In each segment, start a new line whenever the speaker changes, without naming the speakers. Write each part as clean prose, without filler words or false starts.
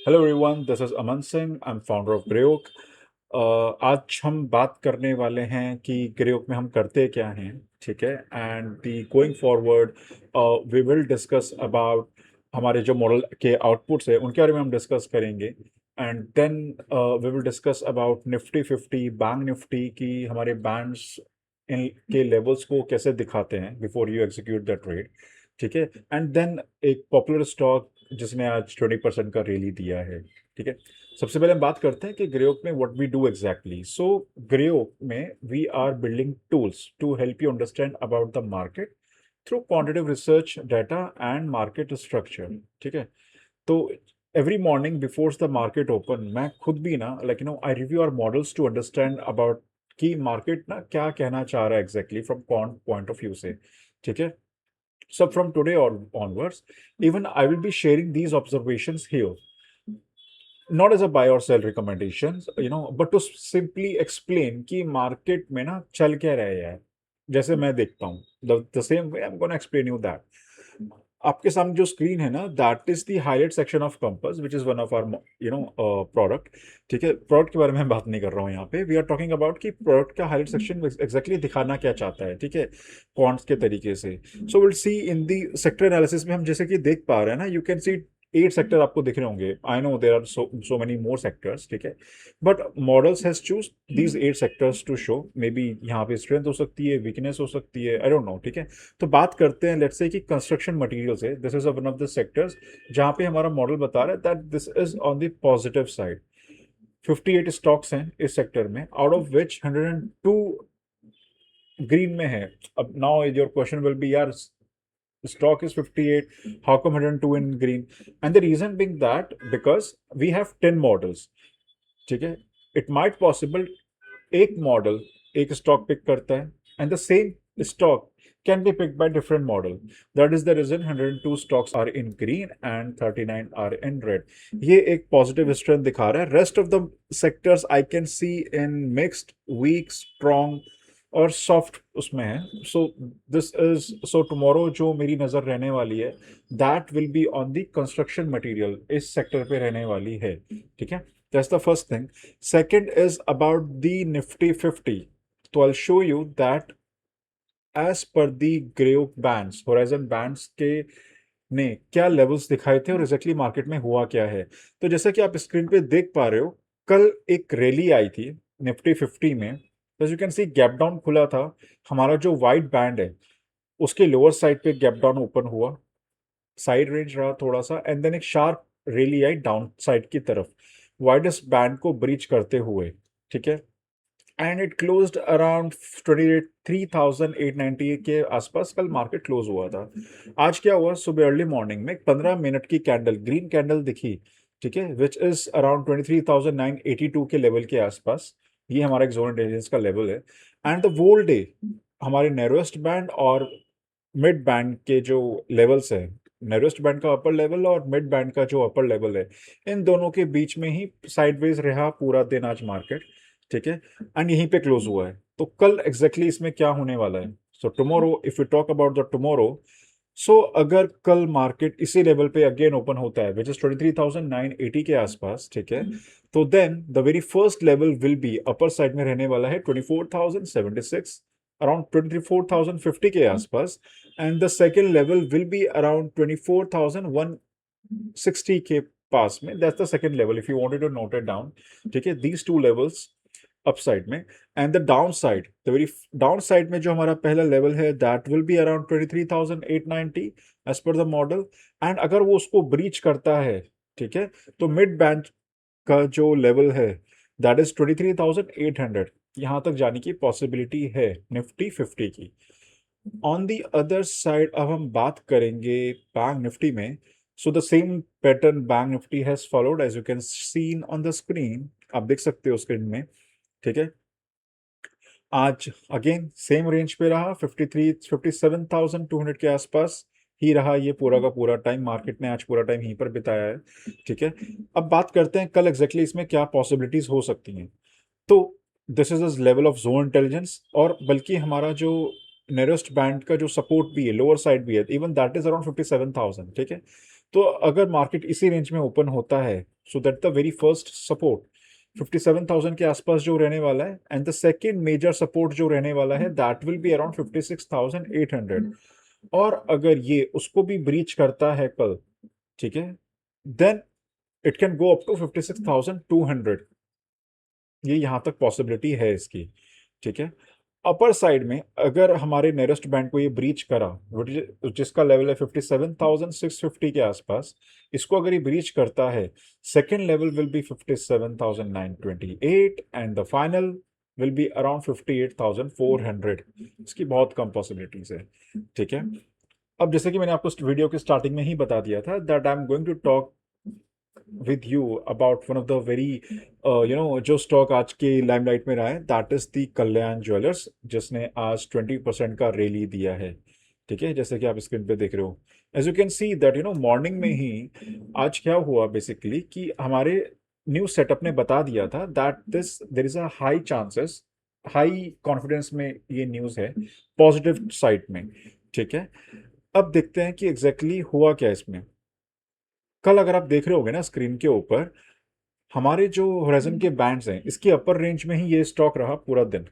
Hello everyone, this is Aman Singh. I am founder of Greyoak. आज हम बात करने वाले हैं कि ग्रेओक में हम करते क्या हैं। ठीक है, and the going forward we will discuss about हमारे जो मॉडल के आउटपुट्स है उनके बारे में हम डिस्कस करेंगे। And then we will discuss about Nifty 50 bank Nifty की हमारे बैंड्स इन के लेवल्स को कैसे दिखाते हैं before you execute the trade. ठीक है, एंड देन एक पॉपुलर स्टॉक जिसने आज 20% का रैली दिया है। ठीक है, सबसे पहले हम बात करते हैं कि ग्रेओक में what we do exactly. So GreyOak में we are building tools to help you understand about the market through quantitative research data and market structure. ठीक है, तो every morning before the market open मैं खुद भी ना I review our models to understand about कि market ना क्या कहना चाह रहा है एग्जैक्टली फ्रॉम कौन पॉइंट ऑफ व्यू से। ठीक है, so from today onwards, even I will be sharing these observations here, not as a buy or sell recommendations, but to simply explain कि market में ना चल क्या रहा है जैसे मैं देखता हूँ। The same way I'm gonna explain you that. आपके सामने जो स्क्रीन है ना, that is the highlight section of Compass which is one of our product. ठीक है, प्रोडक्ट के बारे में हम बात नहीं कर रहा हूँ यहाँ पे। वी आर टॉकिंग अबाउट कि प्रोडक्ट का हाईलाइट सेक्शन एग्जैक्टली दिखाना क्या चाहता है। ठीक है, क्वांट्स के तरीके से। So will see in the sector analysis में हम जैसे कि देख पा रहे हैं ना, यू कैन सी 8 सेक्टर आपको दिख रहे होंगे। I know there are so many more sectors. ठीक है, but models has choose these 8 sectors to show. May be यहाँ पे स्ट्रेंथ हो सकती है, वीकनेस हो सकती है, आई डोंट नो। ठीक है, तो बात करते हैं लेट्स से कि कंस्ट्रक्शन मटेरियल्स है। This is one of the sectors जहां पे हमारा मॉडल बता रहा है that this is on the positive side. 58 stocks हैं इस सेक्टर में, आउट ऑफ विच 102 ग्रीन में है। अब now your question will be, यार stock is 58, how come 102 in green? And the reason being that because we have 10 models. ठीक है, it might possible एक मॉडल एक स्टॉक पिक करता है and the same stock can be picked by different model. That is the reason 102 stocks are in green and 39 are in red. ये एक positive strength दिखा रहा है। Rest of the sectors I can see in mixed, weak, strong और soft उसमें है। So this is so tomorrow जो मेरी नजर रहने वाली है that will be on the construction material, इस सेक्टर पे रहने वाली है। ठीक है, that's the first thing. Second is about the Nifty 50. So I'll show you that as per the Grey bands, horizon bands के ने क्या लेवल्स दिखाए थे और एग्जैक्टली मार्केट में हुआ क्या है। तो जैसा कि आप स्क्रीन पे देख पा रहे हो, कल एक रैली आई थी निफ्टी 50 में। तो you can C gap down खुला था। हमारा जो वाइट बैंड है उसके लोअर साइड पे गैप डाउन ओपन हुआ, साइड रेंज रहा थोड़ा सा, एंड देन एक शार्प रैली आई डाउन साइड की तरफ वाइडेस्ट बैंड को ब्रीच करते हुए। ठीक है, एंड इट क्लोज्ड अराउंड 23,890 के आसपास कल मार्केट क्लोज हुआ था। आज क्या हुआ, सुबह अर्ली मॉर्निंग में 15 मिनट की कैंडल, ग्रीन कैंडल दिखी। ठीक है, विच इज अराउंड 23,982 के लेवल के आसपास। ये हमारा एक जोन इंटेलिजेंस का लेवल है। एंड द वोल डे हमारे नैरोएस्ट बैंड और मिड बैंड के जो लेवल्स है, नैरोएस्ट बैंड का अपर लेवल और मिड बैंड का जो अपर लेवल है, इन दोनों के बीच में ही साइडवेज रहा पूरा दिन आज मार्केट। ठीक है, एंड यहीं पे क्लोज हुआ है। तो कल एग्जैक्टली इसमें क्या होने वाला है। So tomorrow if you talk about the tomorrow, so अगर कल मार्केट इसी लेवल पे अगेन ओपन होता है विच इज 23,980 के आसपास। ठीक है, तो then the very first level will be upper side में रहने वाला है 24,076, अराउंड 24,050 के आसपास। And the second level will be around 24,160 के पास में। That's the second level if you wanted to note it down. ठीक है, दीज टू लेवल्स अपसाइड में। And the down side, the very down side में जो हमारा पहला लेवल है that will be around 23,890 as पर द मॉडल। एंड अगर वो उसको ब्रीच करता है, ठीक है, तो मिड बैंड का जो लेवल है दैट इज 23,800, यहां तक जाने की पॉसिबिलिटी है निफ्टी 50 की। ऑन दी अदर साइड अब हम बात करेंगे बैंक निफ्टी में। So the same pattern bank Nifty has followed as you can seen on the screen, आप देख सकते हो स्क्रीन में। ठीक है, आज अगेन सेम रेंज पे रहा, 57,200 के आसपास ही रहा ये पूरा का पूरा टाइम। मार्केट ने आज पूरा टाइम यहीं पर बिताया है। ठीक है, अब बात करते हैं कल एग्जैक्टली इसमें क्या पॉसिबिलिटीज हो सकती हैं। तो this is a level of zone intelligence, और बल्कि हमारा जो नियरेस्ट बैंड का जो सपोर्ट भी है, लोअर साइड भी है, इवन दैट इज अराउंड 57,000। ठीक है, तो अगर मार्केट इसी रेंज में ओपन होता है, so that the very first support 57,000 के आसपास जो रहने वाला है, and the second major support जो रहने वाला है दैट विल बी अराउंड 56,800। और अगर ये उसको भी ब्रीच करता है कल, ठीक है, then it can go up to 56,200। ये यहां तक पॉसिबिलिटी है इसकी, ठीक है। अपर साइड में अगर हमारे नियरेस्ट बैंड को ये ब्रीच करा, जिसका लेवल है 57,650 के आसपास, इसको अगर ये ब्रीच करता है, second level will B 57,928 and the final will be around 58,400। इसकी बहुत कम पॉसिबिलिटीज है, ठीक है। अब जैसे कि मैंने आपको वीडियो के स्टार्टिंग में ही बता दिया था that I am going to talk with you about one of the very जो स्टॉक आज के लाइमलाइट में रहा है, that is the Kalyan Jewellers, जिसने आज 20% का रैली दिया है, ठीक है, जैसे कि आप स्क्रीन पे देख रहे हो। As you can see that morning में ही आज क्या हुआ बेसिकली कि हमारे न्यूज सेटअप ने बता दिया था that there is a high chances, high confidence में ये न्यूज है पॉजिटिव साइड में, ठीक है। अब देखते हैं कि एग्जैक्टली हुआ क्या इसमें। कल अगर आप देख रहे होगे ना स्क्रीन के ऊपर, हमारे जो होराइजन के बैंड्स हैं, इसकी अपर रेंज में ही ये स्टॉक रहा पूरा दिन,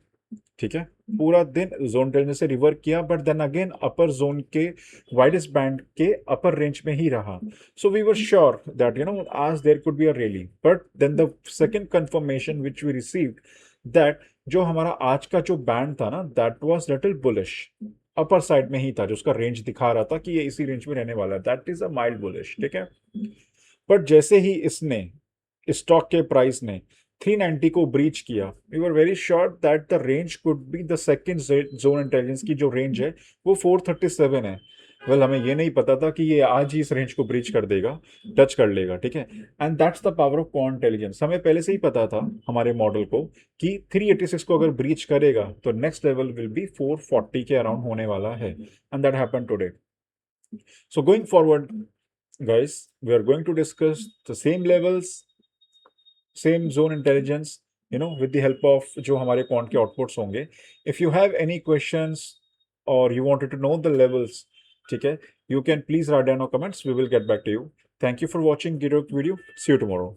ठीक है। पूरा दिन जोन ट्रेंड से रिवर्ट किया, but then again upper zone के वाइडेस्ट बैंड के अपर रेंज में ही रहा। So we were sure that आज there could be a rally, but then the second confirmation which we received that जो हमारा आज का जो बैंड था ना, that was little bullish, upper side में ही था, जो उसका रेंज दिखा रहा था कि ये इसी रेंज में रहने वाला है, that is a mild bullish, ठीक है। बट जैसे ही इसने स्टॉक के प्राइस ने 390 को ब्रीच किया, we were very sure that the range could be the second zone intelligence की जो रेंज है वो 437 है। वेल हमें ये नहीं पता था कि ये आज ही इस रेंज को ब्रीच कर देगा, टच कर लेगा, ठीक है। And that's the power of quant intelligence. हमें पहले से ही पता था हमारे मॉडल को कि 386 को अगर ब्रीच करेगा तो नेक्स्ट लेवल विल बी 440 के अराउंड होने वाला है, and that happened today. So going forward guys, we are going to discuss the same levels, same zone intelligence, with the help of जो हमारे quant के outputs होंगे। If you have any questions or you wanted to know the levels, ठीक है, you can please write down your comments, we will get back to you. Thank you for watching Gidok video. See you tomorrow.